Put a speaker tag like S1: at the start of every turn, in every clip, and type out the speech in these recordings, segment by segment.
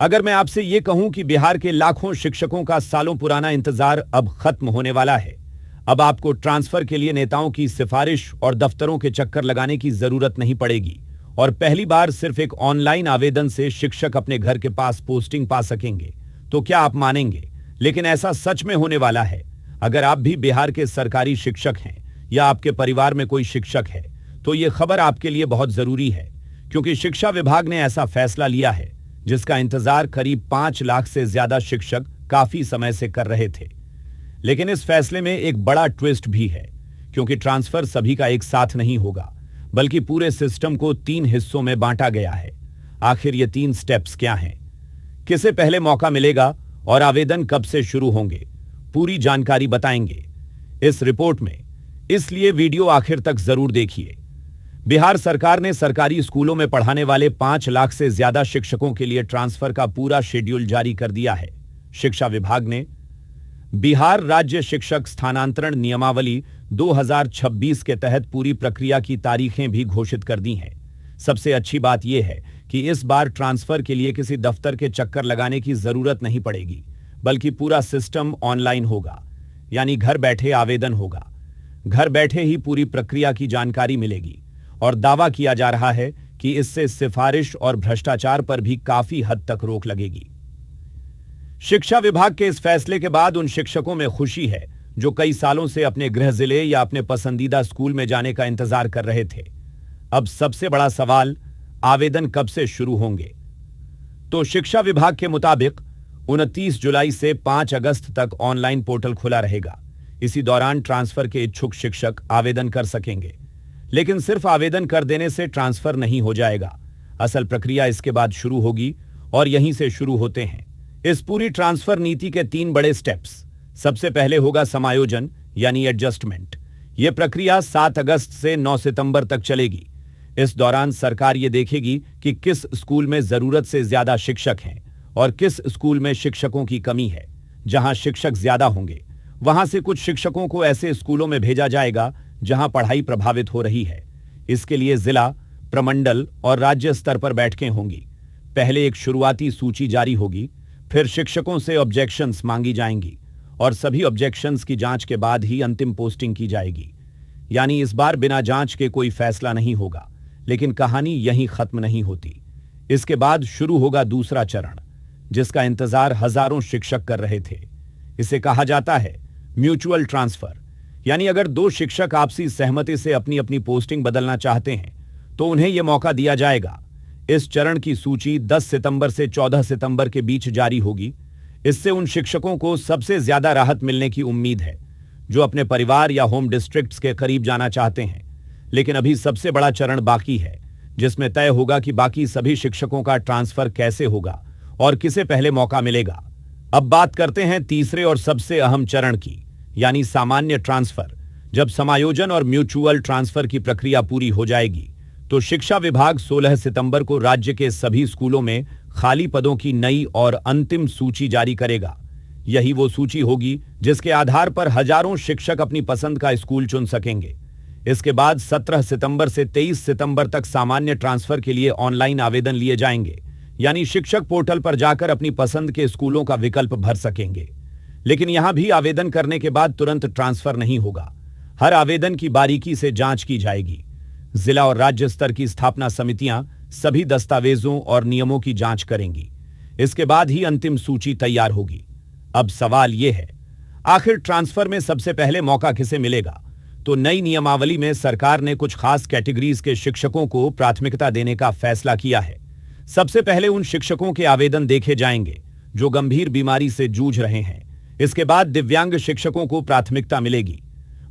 S1: अगर मैं आपसे ये कहूं कि बिहार के लाखों शिक्षकों का सालों पुराना इंतजार अब खत्म होने वाला है, अब आपको ट्रांसफर के लिए नेताओं की सिफारिश और दफ्तरों के चक्कर लगाने की जरूरत नहीं पड़ेगी और पहली बार सिर्फ एक ऑनलाइन आवेदन से शिक्षक अपने घर के पास पोस्टिंग पा सकेंगे, तो क्या आप मानेंगे? लेकिन ऐसा सच में होने वाला है। अगर आप भी बिहार के सरकारी शिक्षक हैं या आपके परिवार में कोई शिक्षक है, तो ये खबर आपके लिए बहुत जरूरी है, क्योंकि शिक्षा विभाग ने ऐसा फैसला लिया है जिसका इंतजार करीब 5 लाख से ज्यादा शिक्षक काफी समय से कर रहे थे। लेकिन इस फैसले में एक बड़ा ट्विस्ट भी है, क्योंकि ट्रांसफर सभी का एक साथ नहीं होगा, बल्कि पूरे सिस्टम को 3 हिस्सों में बांटा गया है। आखिर ये 3 स्टेप्स क्या हैं? किसे पहले मौका मिलेगा और आवेदन कब से शुरू होंगे? पूरी जानकारी बताएंगे इस रिपोर्ट में, इसलिए वीडियो आखिर तक जरूर देखिए। बिहार सरकार ने सरकारी स्कूलों में पढ़ाने वाले 5 लाख से ज्यादा शिक्षकों के लिए ट्रांसफर का पूरा शेड्यूल जारी कर दिया है। शिक्षा विभाग ने बिहार राज्य शिक्षक स्थानांतरण नियमावली 2026 के तहत पूरी प्रक्रिया की तारीखें भी घोषित कर दी हैं। सबसे अच्छी बात यह है कि इस बार ट्रांसफर के लिए किसी दफ्तर के चक्कर लगाने की जरूरत नहीं पड़ेगी, बल्कि पूरा सिस्टम ऑनलाइन होगा, यानी घर बैठे आवेदन होगा। घर बैठे ही पूरी प्रक्रिया की जानकारी मिलेगी और दावा किया जा रहा है कि इससे सिफारिश और भ्रष्टाचार पर भी काफी हद तक रोक लगेगी। शिक्षा विभाग के इस फैसले के बाद उन शिक्षकों में खुशी है जो कई सालों से अपने गृह जिले या अपने पसंदीदा स्कूल में जाने का इंतजार कर रहे थे। अब सबसे बड़ा सवाल, आवेदन कब से शुरू होंगे? तो शिक्षा विभाग के मुताबिक 29 जुलाई से 5 अगस्त तक ऑनलाइन पोर्टल खुला रहेगा। इसी दौरान ट्रांसफर के इच्छुक शिक्षक आवेदन कर सकेंगे। लेकिन सिर्फ आवेदन कर देने से ट्रांसफर नहीं हो जाएगा। असल प्रक्रिया इसके बाद शुरू होगी और यहीं से शुरू होते हैं इस पूरी ट्रांसफर नीति के 3 बड़े स्टेप्स। सबसे पहले होगा समायोजन, यानी एडजस्टमेंट। यह प्रक्रिया 7 अगस्त से 9 सितंबर तक चलेगी। इस दौरान सरकार ये देखेगी कि किस स्कूल में जरूरत से ज्यादा शिक्षक हैं और किस स्कूल में शिक्षकों की कमी है। जहां शिक्षक ज्यादा होंगे, वहां से कुछ शिक्षकों को ऐसे स्कूलों में भेजा जाएगा जहां पढ़ाई प्रभावित हो रही है। इसके लिए जिला, प्रमंडल और राज्य स्तर पर बैठकें होंगी। पहले एक शुरुआती सूची जारी होगी, फिर शिक्षकों से ऑब्जेक्शंस मांगी जाएंगी और सभी ऑब्जेक्शंस की जांच के बाद ही अंतिम पोस्टिंग की जाएगी। यानी इस बार बिना जांच के कोई फैसला नहीं होगा। लेकिन कहानी यहीं खत्म नहीं होती। इसके बाद शुरू होगा दूसरा चरण, जिसका इंतजार हजारों शिक्षक कर रहे थे। इसे कहा जाता है म्यूचुअल ट्रांसफर, यानी अगर 2 शिक्षक आपसी सहमति से अपनी अपनी पोस्टिंग बदलना चाहते हैं तो उन्हें यह मौका दिया जाएगा। इस चरण की सूची 10 सितंबर से 14 सितंबर के बीच जारी होगी। इससे उन शिक्षकों को सबसे ज्यादा राहत मिलने की उम्मीद है जो अपने परिवार या होम डिस्ट्रिक्ट्स के करीब जाना चाहते हैं। लेकिन अभी सबसे बड़ा चरण बाकी है, जिसमें तय होगा कि बाकी सभी शिक्षकों का ट्रांसफर कैसे होगा और किसे पहले मौका मिलेगा। अब बात करते हैं तीसरे और सबसे अहम चरण की, यानी सामान्य ट्रांसफर। जब समायोजन और म्यूचुअल ट्रांसफर की प्रक्रिया पूरी हो जाएगी तो शिक्षा विभाग 16 सितंबर को राज्य के सभी स्कूलों में खाली पदों की नई और अंतिम सूची जारी करेगा। यही वो सूची होगी जिसके आधार पर हजारों शिक्षक अपनी पसंद का स्कूल चुन सकेंगे। इसके बाद 17 सितंबर से 23 सितंबर तक सामान्य ट्रांसफर के लिए ऑनलाइन आवेदन लिए जाएंगे, यानी शिक्षक पोर्टल पर जाकर अपनी पसंद के स्कूलों का विकल्प भर सकेंगे। लेकिन यहां भी आवेदन करने के बाद तुरंत ट्रांसफर नहीं होगा। हर आवेदन की बारीकी से जांच की जाएगी। जिला और राज्य स्तर की स्थापना समितियां सभी दस्तावेजों और नियमों की जांच करेंगी। इसके बाद ही अंतिम सूची तैयार होगी। अब सवाल यह है, आखिर ट्रांसफर में सबसे पहले मौका किसे मिलेगा? तो नई नियमावली में सरकार ने कुछ खास कैटेगरीज के शिक्षकों को प्राथमिकता देने का फैसला किया है। सबसे पहले उन शिक्षकों के आवेदन देखे जाएंगे जो गंभीर बीमारी से जूझ रहे हैं। इसके बाद दिव्यांग शिक्षकों को प्राथमिकता मिलेगी।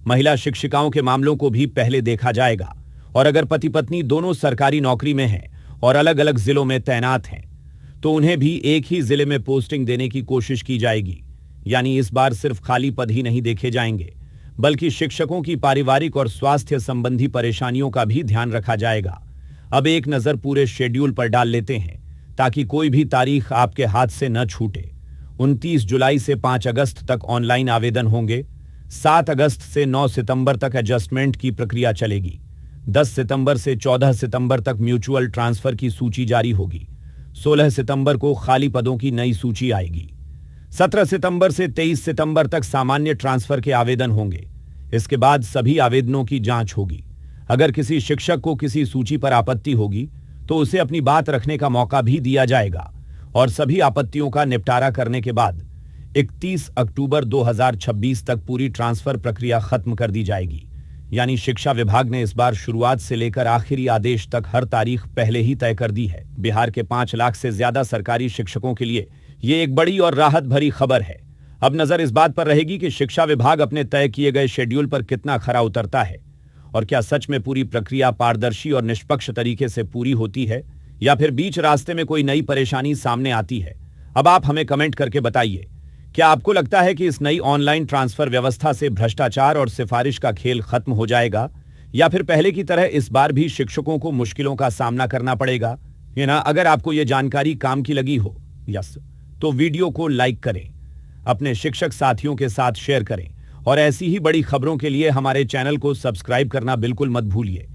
S1: महिला शिक्षिकाओं के मामलों को भी पहले देखा जाएगा और अगर पति पत्नी दोनों सरकारी नौकरी में हैं और अलग अलग जिलों में तैनात हैं तो उन्हें भी एक ही जिले में पोस्टिंग देने की कोशिश की जाएगी। यानी इस बार सिर्फ खाली पद ही नहीं देखे जाएंगे, बल्कि शिक्षकों की पारिवारिक और स्वास्थ्य संबंधी परेशानियों का भी ध्यान रखा जाएगा। अब एक नजर पूरे शेड्यूल पर डाल लेते हैं ताकि कोई भी तारीख आपके हाथ से न छूटे। 29 जुलाई से 5 अगस्त तक ऑनलाइन आवेदन होंगे। 7 अगस्त से 9 सितंबर तक एडजस्टमेंट की प्रक्रिया चलेगी। 10 सितंबर से 14 सितंबर तक म्यूचुअल ट्रांसफर की सूची जारी होगी। 16 सितंबर को खाली पदों की नई सूची आएगी। 17 सितंबर से 23 सितंबर तक सामान्य ट्रांसफर के आवेदन होंगे। इसके बाद सभी आवेदनों की जांच होगी। अगर किसी शिक्षक को किसी सूची पर आपत्ति होगी तो उसे अपनी बात रखने का मौका भी दिया जाएगा और सभी आपत्तियों का निपटारा करने के बाद 31 अक्टूबर 2026 तक पूरी ट्रांसफर प्रक्रिया खत्म कर दी जाएगी। यानी शिक्षा विभाग ने इस बार शुरुआत से लेकर आखिरी आदेश तक हर तारीख पहले ही तय कर दी है। बिहार के 5 लाख से ज्यादा सरकारी शिक्षकों के लिए ये एक बड़ी और राहत भरी खबर है। अब नजर इस बात पर रहेगी कि शिक्षा विभाग अपने तय किए गए शेड्यूल पर कितना खरा उतरता है और क्या सच में पूरी प्रक्रिया पारदर्शी और निष्पक्ष तरीके से पूरी होती है या फिर बीच रास्ते में कोई नई परेशानी सामने आती है। अब आप हमें कमेंट करके बताइए, क्या आपको लगता है कि इस नई ऑनलाइन ट्रांसफर व्यवस्था से भ्रष्टाचार और सिफारिश का खेल खत्म हो जाएगा या फिर पहले की तरह इस बार भी शिक्षकों को मुश्किलों का सामना करना पड़ेगा? अगर आपको यह जानकारी काम की लगी हो तो वीडियो को लाइक करें, अपने शिक्षक साथियों के साथ शेयर करें और ऐसी ही बड़ी खबरों के लिए हमारे चैनल को सब्सक्राइब करना बिल्कुल मत भूलिए।